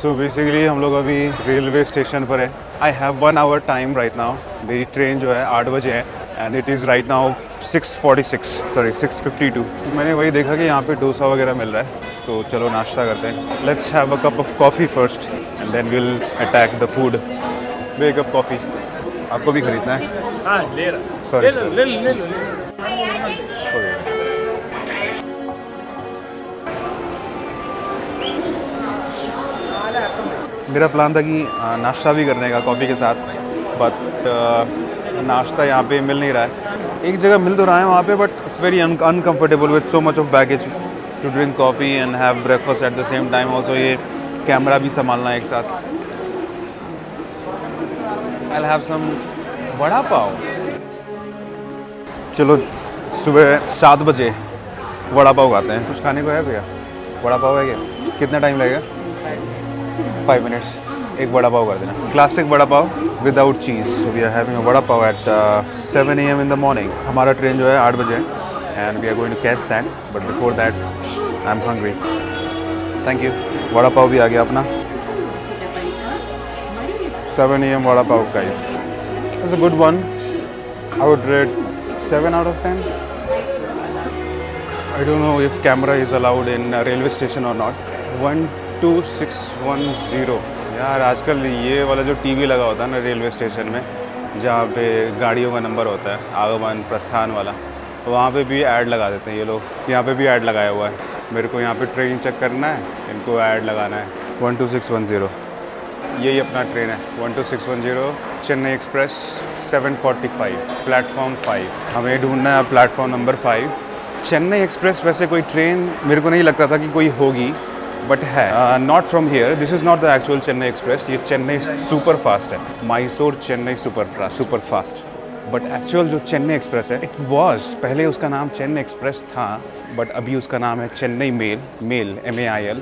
So basically हम लोग अभी रेलवे स्टेशन पर है। I have 1 hour time right now. मेरी ट्रेन जो है 8 बजे है and it is right now 6:52। मैंने वही देखा कि यहाँ पे डोसा वगैरह मिल रहा है, तो चलो नाश्ता करते हैं। Let's have a cup of coffee first and then will attack the food. वे कप कॉफ़ी आपको भी खरीदना है? हाँ ले रहा। सॉरी ले लो। मेरा प्लान था कि नाश्ता भी करने का कॉफ़ी के साथ, बट नाश्ता यहाँ पे मिल नहीं रहा है। एक जगह मिल तो रहा है वहाँ पे, but it's very uncomfortable with so much of baggage to drink coffee and have breakfast at the same time. Also ये कैमरा भी संभालना है एक साथ। I will have some vada pav. चलो सुबह 7 बजे वड़ा पाव खाते हैं। कुछ खाने को है भैया? वड़ा पाव है क्या? कितना टाइम लगेगा? 5 मिनट्स। एक वड़ा पाव कर देना, classic vada pav without cheese. We are having a vada pav at 7 AM in the morning. हमारा ट्रेन जो है 8 बजे and we are going to catch that, but before that I am hungry. Thank you. Vada pav भी आ गया अपना। 7 AM vada pav guys. It's a good one. I would rate 7 out of 10. I don't know if camera is allowed in railway station or not. 12610। यार आजकल ये वाला जो TV लगा होता है ना रेलवे स्टेशन में, जहाँ पे गाड़ियों का नंबर होता है, आगमन प्रस्थान वाला, वहाँ पे भी ऐड लगा देते हैं ये लोग। यहाँ पे भी ऐड लगाया हुआ है। मेरे को यहाँ पे ट्रेन चेक करना है, इनको ऐड लगाना है। 12610 यही अपना ट्रेन है। 12610 चेन्नई एक्सप्रेस 7:45 प्लेटफॉर्म 5। हमें ढूंढना है प्लेटफॉर्म नंबर 5। चेन्नई एक्सप्रेस वैसे कोई ट्रेन मेरे को नहीं लगता था कि कोई होगी, बट है। Not from here, this is not the actual Chennai express. ये चेन्नई सुपर फास्ट है, Mysore Chennai super fast. But actual जो चेन्नई एक्सप्रेस है, इट वॉज पहले उसका नाम चेन्नई एक्सप्रेस था, बट अभी उसका नाम है चेन्नई मेल MAIL,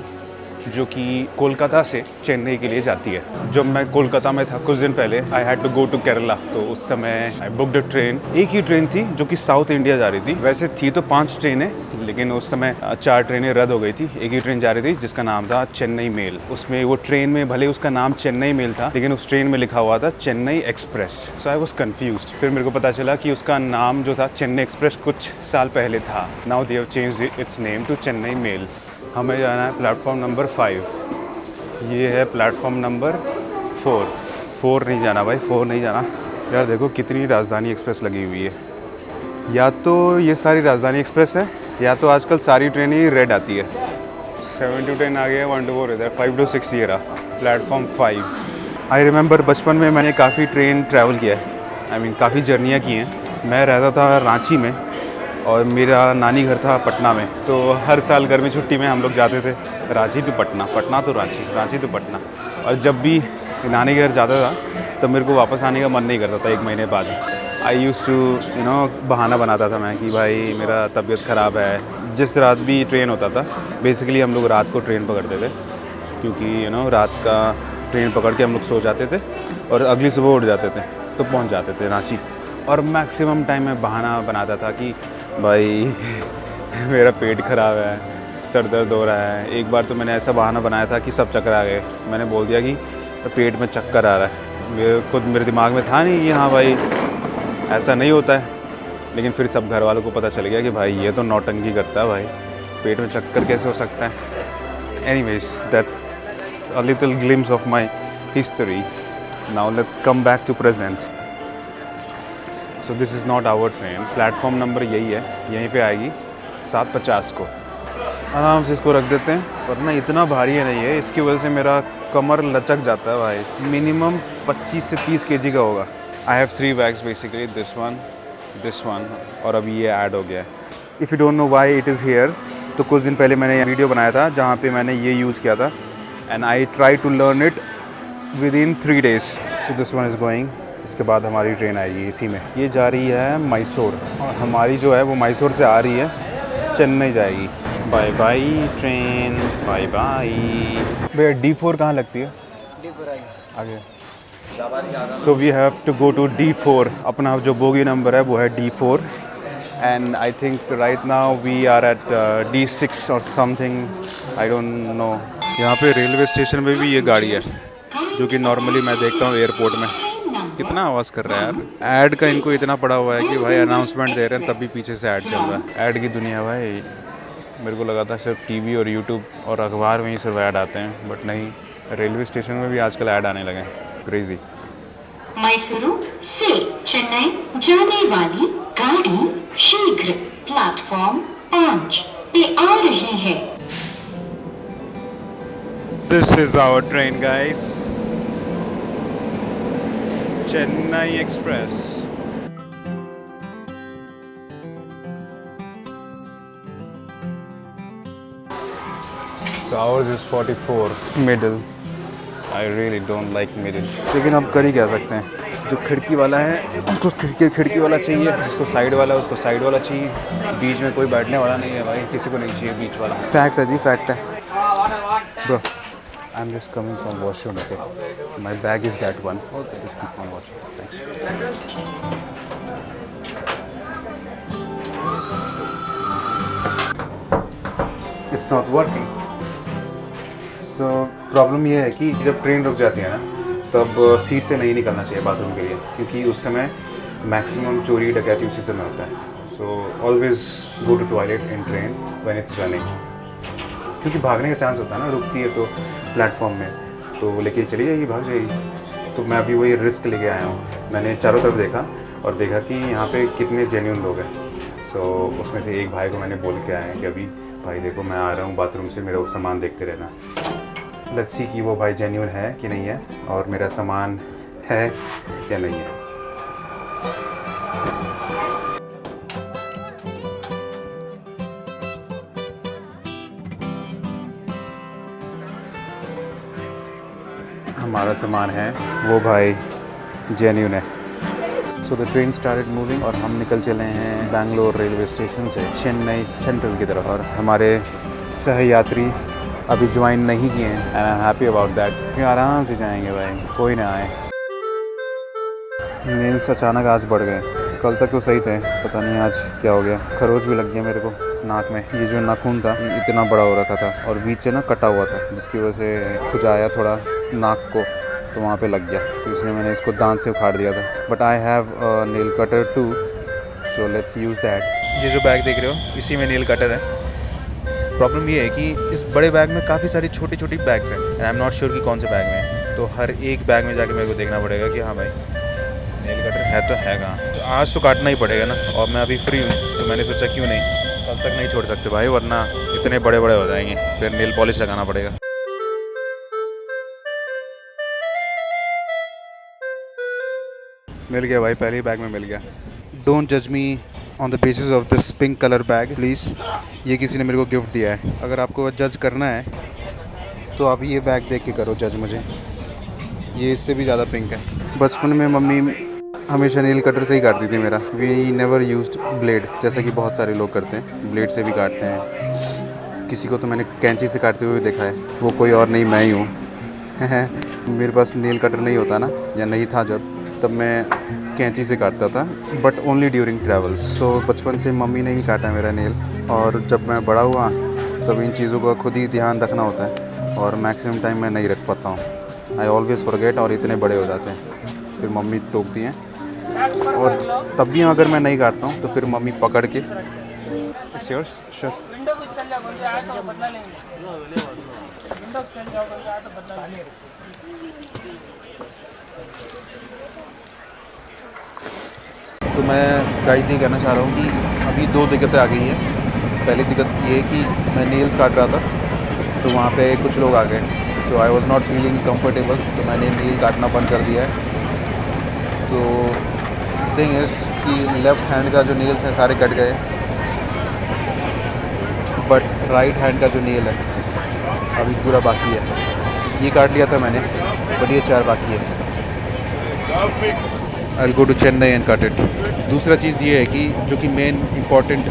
जो कि कोलकाता से चेन्नई के लिए जाती है। जब मैं कोलकाता में था कुछ दिन पहले, I had to go to Kerala, तो उस समय आई बुक्ड अ ट्रेन। एक ही ट्रेन थी जो कि साउथ इंडिया जा रही थी। वैसे थी तो 5 ट्रेनें, लेकिन उस समय 4 ट्रेनें रद्द हो गई थी। एक ही ट्रेन जा रही थी जिसका नाम था चेन्नई मेल। उसमें वो ट्रेन में भले उसका नाम चेन्नई मेल था, लेकिन उस ट्रेन में लिखा हुआ था Chennai express. So I was confused. फिर मेरे को पता चला कि उसका नाम जो था चेन्नई एक्सप्रेस कुछ साल पहले था। Now they have changed its name to Chennai mail. हमें जाना है प्लेटफॉर्म नंबर 5। ये है प्लेटफॉर्म नंबर 4 नहीं जाना भाई, 4 नहीं जाना। यार देखो कितनी राजधानी एक्सप्रेस लगी हुई है। या तो ये सारी राजधानी एक्सप्रेस है, या तो आजकल सारी ट्रेनें ही रेड आती है। 7 to 10 आ गया, 1 to 4 इधर, 5 to 6 ये रहा प्लेटफॉर्म 5। आई रिमेंबर बचपन में मैंने काफ़ी ट्रेन ट्रैवल किया है, काफ़ी जर्नियाँ की हैं। मैं रहता था रांची में और मेरा नानी घर था पटना में, तो हर साल गर्मी छुट्टी में हम लोग जाते थे रांची टू पटना, पटना तो रांची, रांची तो पटना। और जब भी नानी घर जाता था तो मेरे को वापस आने का मन नहीं करता था 1 महीने बाद। आई यूज़ टू बहाना बनाता था मैं कि भाई मेरा तबीयत ख़राब है। जिस रात भी ट्रेन होता था, बेसिकली हम लोग रात को ट्रेन पकड़ते थे, क्योंकि रात का ट्रेन पकड़ के हम लोग सो जाते थे और अगली सुबह उठ जाते थे, तो पहुंच जाते थे रांची। और मैक्सिमम टाइम मैं बहाना बनाता था कि भाई मेरा पेट ख़राब है, सर दर्द हो रहा है। एक बार तो मैंने ऐसा बहाना बनाया था कि सब चक्कर आ गए। मैंने बोल दिया कि पेट में चक्कर आ रहा है। मेरे दिमाग में था नहीं कि हाँ भाई ऐसा नहीं होता है, लेकिन फिर सब घर वालों को पता चल गया कि भाई ये तो नौटंकी करता है, भाई पेट में चक्कर कैसे हो सकता है। Anyways that's a little glimpse of my history. Now let's come back to present. So this is not our train. Platform number यही है, यहीं पे आएगी 7:50 को। आराम से इसको रख देते हैं, वरना इतना भारी है नहीं है, इसकी वजह से मेरा कमर लचक जाता है भाई। मिनिमम 25 से 30 kg का होगा। I have 3 bags basically, this one और अभी ये ऐड हो गया है। If you don't know why it is here, तो कुछ दिन पहले मैंने वीडियो बनाया था जहाँ पे मैंने ये यूज़ किया था, and I try to learn it within इन 3 days। So this one is going. इसके बाद हमारी ट्रेन आएगी इसी में। ये जा रही है मैसूर, और हमारी जो है वो मैसूर से आ रही है चेन्नई जाएगी। Bye bye train, bye bye. भैया D4 कहाँ लगती है? D4 आगे। So we have to go to D4। अपना जो बोगी नंबर है वो है D4, and I think right now we are at D6 और समथिंग आई डोंट नो। यहाँ पे रेलवे स्टेशन में भी ये गाड़ी है जो कि नॉर्मली मैं देखता हूँ एयरपोर्ट में। कितना आवाज़ कर रहा है यार। ऐड का इनको इतना पड़ा हुआ है कि भाई अनाउंसमेंट दे रहे हैं तब भी पीछे से ऐड चल रहा है। ऐड की दुनिया भाई, मेरे को लगा था सिर्फ टीवी और यूट्यूब और अखबार में ही सिर्फ ऐड आते हैं, बट नहीं, रेलवे स्टेशन में भी आजकल ऐड आने लगे हैं। क्रेजी। मैसूरू से चेन्नई जाने वाली गाड़ी शीघ्र प्लेटफॉर्म 5 पे आ रही है। This is our train, guys. Chennai Express. So ours is 44 middle. I really don't like middle. लेकिन अब कर ही क्या सकते हैं। जो खिड़की वाला है उसको खिड़की वाला चाहिए, जिसको साइड वाला है उसको साइड वाला चाहिए। बीच में कोई बैठने वाला नहीं है भाई, किसी को नहीं चाहिए बीच वाला। फैक्ट है जी, फैक्ट है। Bro, I'm just coming from washroom, okay? My bag is that one. Okay, just keep on watching. Thanks. It's not working. So problem ये है कि जब ट्रेन रुक जाती है ना, तब सीट से नहीं निकलना चाहिए बाथरूम के लिए, क्योंकि उस समय मैक्सिमम चोरी डकैती उसी समय होता है। So always go to toilet in train when it's running, क्योंकि भागने का चांस होता है ना, रुकती है तो प्लेटफॉर्म में तो लेके चली जाएगी, भाग जाएगी। तो मैं अभी वही रिस्क लेके आया हूँ। मैंने चारों तरफ देखा और देखा कि यहाँ पे कितने जेन्युइन लोग हैं। सो उसमें से एक भाई को मैंने बोल के आया कि अभी भाई देखो मैं आ रहा हूँ बाथरूम से, मेरा वो सामान देखते रहना। लेट्स सी कि वो भाई जेन्युइन है कि नहीं है और मेरा सामान है या नहीं है। हमारा सामान है, वो भाई जेन्युइन है। So the train started moving और हम निकल चले हैं बैंगलोर रेलवे स्टेशन से चेन्नई सेंट्रल की तरफ। और हमारे सहयात्री अभी ज्वाइन नहीं किए हैं and I am happy about that. फिर आराम से जाएंगे भाई, कोई ना आए। नेल्स अचानक आज बढ़ गए, कल तक तो सही थे, पता नहीं आज क्या हो गया। खरोच भी लग गया मेरे को नाक में। ये जो नाखून था ये इतना बड़ा हो रखा था और बीच से ना कटा हुआ था, जिसकी वजह से खुजाया थोड़ा नाक को, तो वहाँ पे लग गया। तो इसलिए मैंने इसको दांत से उखाड़ दिया था। But I have nail cutter too, so let's use that. ये जो बैग देख रहे हो इसी में नेल कटर है। प्रॉब्लम ये है कि इस बड़े बैग में काफ़ी सारी छोटी छोटी बैग्स हैं and I am not sure कि कौन से बैग में है। तो हर एक बैग में जाके मेरे को देखना पड़ेगा कि हाँ भाई नेल कटर है तो है कहाँ। तो आज तो काटना ही पड़ेगा ना, और मैं अभी फ्री हूँ तो मैंने सोचा क्यों नहीं, कल तक नहीं छोड़ सकते भाई, वरना इतने बड़े बड़े हो जाएंगे, फिर नेल पॉलिश लगाना पड़ेगा। मिल गया भाई, पहले ही बैग में मिल गया। डोंट जज me on the basis of this pink colour bag please. ये किसी ने मेरे को गिफ्ट दिया है। अगर आपको जज करना है तो आप ये बैग देख के करो जज मुझे। ये इससे भी ज़्यादा पिंक है। बचपन में मम्मी हमेशा नेल कटर से ही काटती थी मेरा। वी नेवर यूज्ड ब्लेड, जैसा कि बहुत सारे लोग करते हैं, ब्लेड से भी काटते हैं। किसी को तो मैंने कैंची से काटते हुए देखा है, वो कोई और नहीं मैं ही हूँ। मेरे पास नेल कटर नहीं होता ना, या नहीं था जब, तब मैं कैंची से काटता था, बट ओनली ड्यूरिंग ट्रैवल्स। तो बचपन से मम्मी ने ही काटा मेरा नेल, और जब मैं बड़ा हुआ तब इन चीज़ों का खुद ही ध्यान रखना होता है और मैक्सिमम टाइम मैं नहीं रख पाता हूँ। आई ऑलवेज़ फॉरगेट और इतने बड़े हो जाते हैं, फिर मम्मी टोकती हैं। और तब भी अगर मैं नहीं काटता हूँ तो फिर मम्मी पकड़ के तो मैं गाइस ये कहना चाह रहा हूँ कि अभी दो दिक्कतें आ गई हैं। पहली दिक्कत ये है कि मैं नेल्स काट रहा था तो वहाँ पे कुछ लोग आ गए, so I was not feeling comfortable, तो मैंने नेल काटना बंद कर दिया है। तो थिंग इज़ कि लेफ़्ट हैंड का जो नेल्स हैं सारे कट गए, बट राइट हैंड का जो नेल है अभी पूरा बाकी है। ये काट लिया था मैंने, बट ये 4 बाकी है। I will go to Chennai and cut it. दूसरा चीज़ ये है कि जो कि main important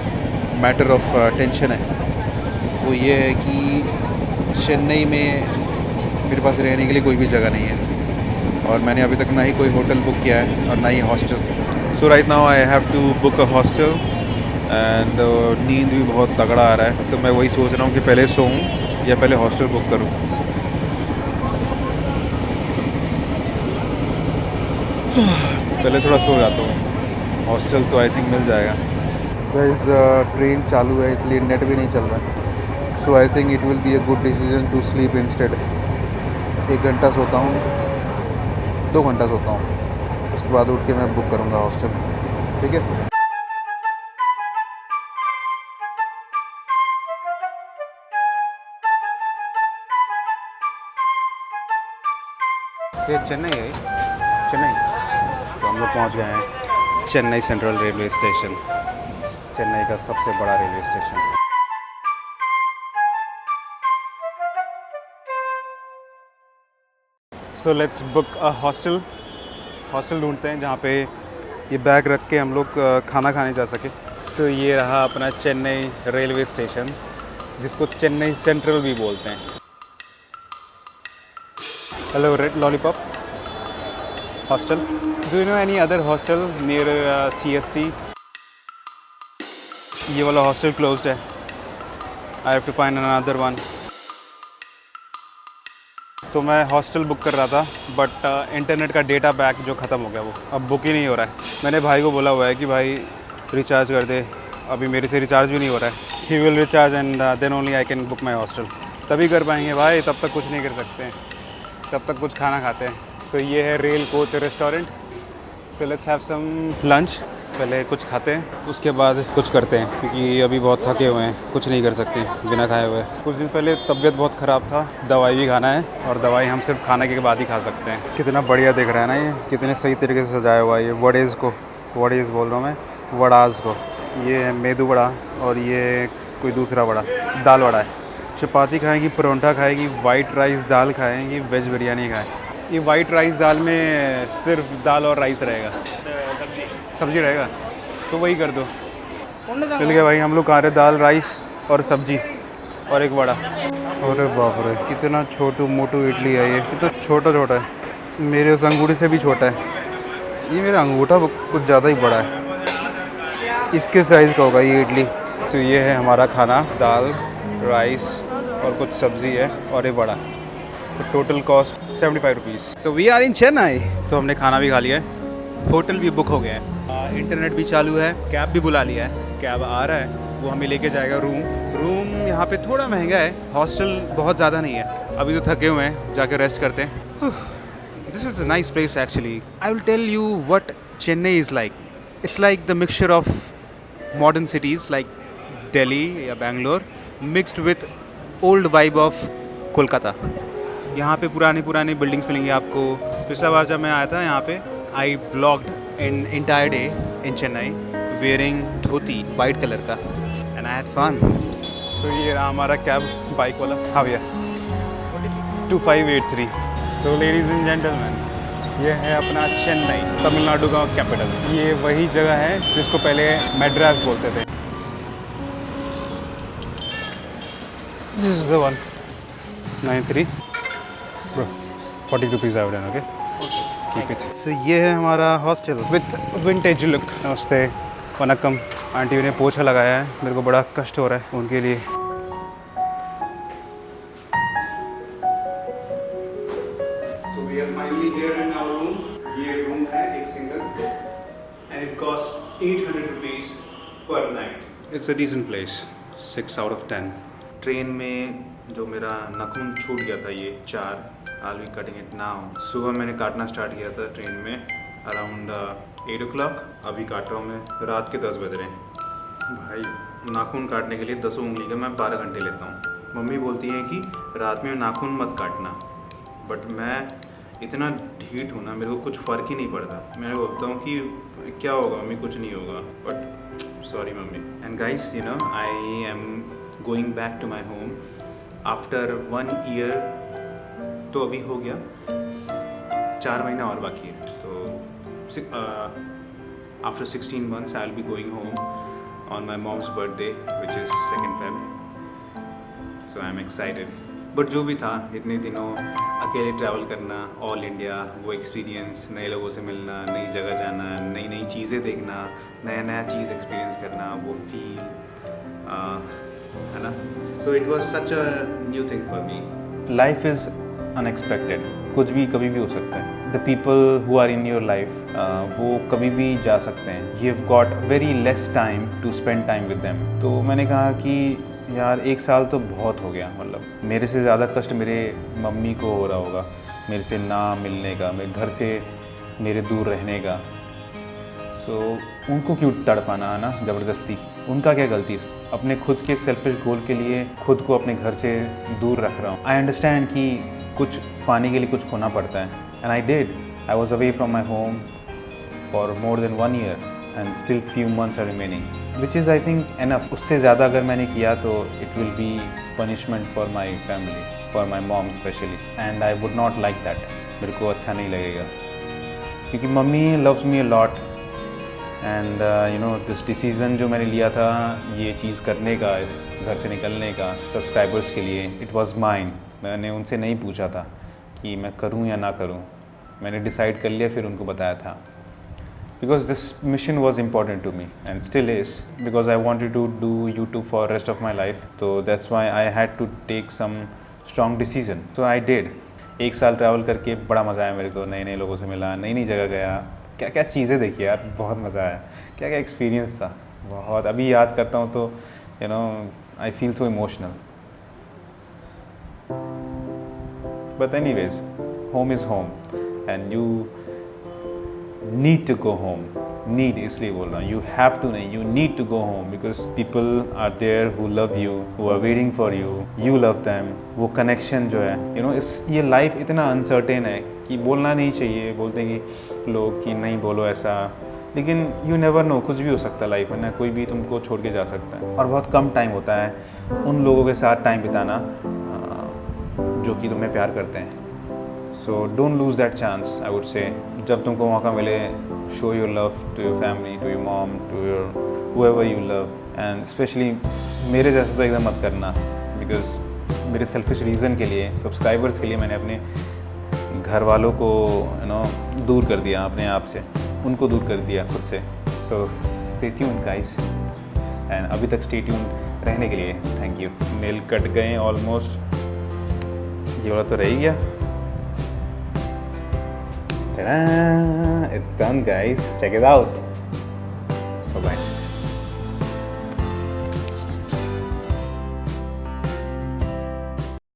matter of tension है, वो ये है कि चेन्नई में मेरे पास रहने के लिए कोई भी जगह नहीं है, और मैंने अभी तक ना ही कोई होटल बुक किया है और ना ही hostel. So right now I have to book a hostel and नींद भी बहुत तगड़ा आ रहा है, तो मैं वही सोच रहा हूँ कि पहले सोऊं या पहले हॉस्टल बुक करूँ। पहले थोड़ा सो जाता हूँ, हॉस्टल तो आई थिंक मिल जाएगा। गाइस ट्रेन चालू है इसलिए नेट भी नहीं चल रहा है, so I think it will be a good decision to sleep instead. 1 घंटा सोता हूँ, 2 घंटा सोता हूँ, उसके बाद उठ के मैं बुक करूँगा हॉस्टल, ठीक है। ये चेन्नई है, चेन्नई। तो हम लोग पहुंच गए हैं Chennai central railway station, Chennai का सबसे बड़ा railway station. So let's book a hostel. Hostel ढूंढते हैं जहाँ पे ये बैग रख के हम लोग खाना खाने जा सके। सो ये रहा अपना चेन्नई रेलवे स्टेशन, जिसको चेन्नई सेंट्रल भी बोलते हैं। Hello red lollipop hostel, do you know any other hostel near CST? ये वाला हॉस्टल क्लोज्ड है, I have to find another one. तो मैं हॉस्टल बुक कर रहा था बट इंटरनेट का डेटा पैक जो ख़त्म हो गया वो अब बुक ही नहीं हो रहा है। मैंने भाई को बोला हुआ है कि भाई रिचार्ज कर दे, अभी मेरे से रिचार्ज भी नहीं हो रहा है। He will recharge and then only I can book my hostel, तभी कर पाएंगे भाई, तब तक कुछ नहीं कर सकते हैं, तब तक कुछ खाना खाते हैं। सो ये है rail coach restaurant. So let's have some lunch. पहले कुछ खाते हैं उसके बाद कुछ करते हैं, क्योंकि अभी बहुत थके हुए हैं, कुछ नहीं कर सकते बिना खाए हुए। कुछ दिन पहले तबीयत बहुत ख़राब था, दवाई भी खाना है और दवाई हम सिर्फ खाने के बाद ही खा सकते हैं। कितना बढ़िया दिख रहा है ना, ये कितने सही तरीके से सजाया हुआ है। ये वड़ेज़ को, वड़ेज़ बोल रहा हूँ मैं, वड़ाज़ को। ये है मेदू वड़ा और ये कोई दूसरा वड़ा, दाल वड़ा है। चपाती खाएंगी, परोंठा खाएगी, वाइट राइस दाल खाएंगी, वेज बिरयानी खाएँ। ये वाइट राइस दाल में सिर्फ दाल और राइस रहेगा, सब्जी रहेगा, तो वही कर दो। मिल गया भाई, हम लोग खा रहे दाल राइस और सब्जी और एक वड़ा। अरे बाप रे, कितना छोटू मोटू इडली है ये, कितना छोटा छोटा है, मेरे उस अंगूठे से भी छोटा है। ये मेरा अंगूठा कुछ ज़्यादा ही बड़ा है, इसके साइज़ का होगा ये इडली। तो ये है हमारा खाना, दाल राइस और कुछ सब्ज़ी है और एक वड़ा। तो total cost 75 rupees. So we are in Chennai. तो हमने खाना भी खा लिया है, होटल भी बुक हो गया है, इंटरनेट भी चालू है, कैब भी बुला लिया है, कैब आ रहा है, वो हमें लेके जाएगा रूम यहाँ पे थोड़ा महंगा है, हॉस्टल बहुत ज़्यादा नहीं है। अभी तो थके हुए हैं, जाके रेस्ट करते हैं। This is a nice place actually. I will tell you what Chennai is like. It's like the mixture of modern cities like Delhi या Bangalore mixed with old vibe of Kolkata. यहाँ पे पुरानी बिल्डिंग्स मिलेंगी आपको। पिछला बार जब मैं आया था यहाँ पे, I vlogged in entire day in Chennai wearing dhoti white colour का, and I had fun. So ये रहा हमारा कैब बाइक वाला। हाँ भैया, 2583। सो लेडीज़ एंड जेंटलमैन, ये है अपना चेन्नई, तमिलनाडु का कैपिटल। ये वही जगह है जिसको पहले मैड्रास बोलते थे। This is the one 93 bro, 40 rupees I done, okay keep it. So ये है हमारा हॉस्टल विथ विंटेज लुक। नमस्ते, वनक्कम। आंटी ने पोछा लगाया है, मेरे को बड़ा कष्ट हो रहा है उनके लिए। So we are finally here in our room. ये रूम है एक single, and it costs 800 rupees per night. It's a decent place, 6 out of 10. Train में जो मेरा नाखून छूट गया था, ये 4, I'll be cutting it now. सुबह मैंने काटना स्टार्ट किया था ट्रेन में अराउंड 8 o'clock, अभी काट रहा हूँ मैं रात के 10 बज रहे हैं। भाई नाखून काटने के लिए 10 उंगली का मैं 12 घंटे लेता हूँ। मम्मी बोलती है कि रात में नाखून मत काटना, बट मैं इतना ढीठ हूँ ना, मेरे को कुछ फ़र्क ही नहीं पड़ता। मैं बोलता हूँ कि क्या होगा मम्मी, कुछ नहीं होगा, but sorry mummy. And guys, you know, I am going back to my home after 1 year। तो अभी हो गया, 4 महीना और बाकी है। तो after 16 months I will be going home on my mom's birthday which is 2nd Feb। So I am excited. But जो भी था, इतने दिनों अकेले ट्रैवल करना, ऑल इंडिया, वो एक्सपीरियंस, नए लोगों से मिलना, नई जगह जाना, नई नई चीज़ें देखना, नया नया चीज़ एक्सपीरियंस करना, वो फील, है ना. So it was such a new thing for me. Life is unexpected. कुछ भी कभी भी हो सकता है. The people who are in your life, वो कभी भी जा सकते हैं. You've got very less time to spend time with them. तो मैंने कहा कि यार 1 साल तो बहुत हो गया. मतलब मेरे से ज़्यादा कष्ट मेरे मम्मी को हो रहा होगा, मेरे से ना मिलने का, मेरे घर से मेरे दूर रहने का. सो उनको क्यों तड़पाना है ना ज़बरदस्ती. उनका क्या गलती. अपने खुद के सेल्फिश गोल के लिए खुद को अपने घर से दूर रख रहा हूँ. आई अंडरस्टैंड कि कुछ पाने के लिए कुछ खोना पड़ता है. And I did. I was away from my home for more than 1 year and still few months are remaining, which is I think enough. उससे ज़्यादा अगर मैंने किया तो it will be punishment for my family, for my mom specially. And I would not like that. मेरे को अच्छा नहीं लगेगा क्योंकि mummy loves me a lot. And you know this decision जो मैंने लिया था ये चीज़ करने का, घर से निकलने का सब्सक्राइबर्स के लिए, इट वाज माइन. मैंने उनसे नहीं पूछा था कि मैं करूं या ना करूं. मैंने डिसाइड कर लिया, फिर उनको बताया था. Because this mission was important to me and still is, because I wanted to do YouTube for rest of my life. तो that's why I had to take some strong decision. So I did. 1 साल travel करके बड़ा मज़ा आया मेरे को. नए नए लोगों से मिला, नई नई जगह गया, क्या क्या चीज़ें देखी यार. बहुत मज़ा आया. क्या क्या एक्सपीरियंस था. बहुत अभी याद करता हूँ तो you know I feel so emotional. But anyways, home is home and you need to go home. Need इसलिए बोल रहा हूँ, यू हैव टू नहीं, you need to go home because people are there who love you, who are waiting for you, you love them. वो connection जो है you know, इस ये लाइफ इतना अनसर्टेन है कि बोलना नहीं चाहिए. बोलते हैं कि लोग कि नहीं बोलो ऐसा, लेकिन यू नेवर नो, कुछ भी हो सकता है लाइफ में ना. कोई भी तुमको छोड़ के जा सकता है और बहुत कम टाइम होता है उन लोगों के साथ टाइम बिताना जो कि तुम्हें प्यार करते हैं. So don't lose that chance. I would say जब तुमको मौका मिले, show your love to your family, to your mom, to your whoever you love. And specially मेरे जैसा तो एकदम मत करना, बिकॉज मेरे सेल्फिश रीज़न के लिए, सब्सक्राइबर्स के लिए मैंने अपने घर वालों को यू नो दूर कर दिया अपने आप से. उनको दूर कर दिया खुद से. So stay tuned guys. And अभी तक स्टे ट्यून्ड रहने के लिए थैंक यू. नेल कट गए ऑलमोस्ट. ये वाला तो रह ही गया. Ta-da! It's done guys. Check it out.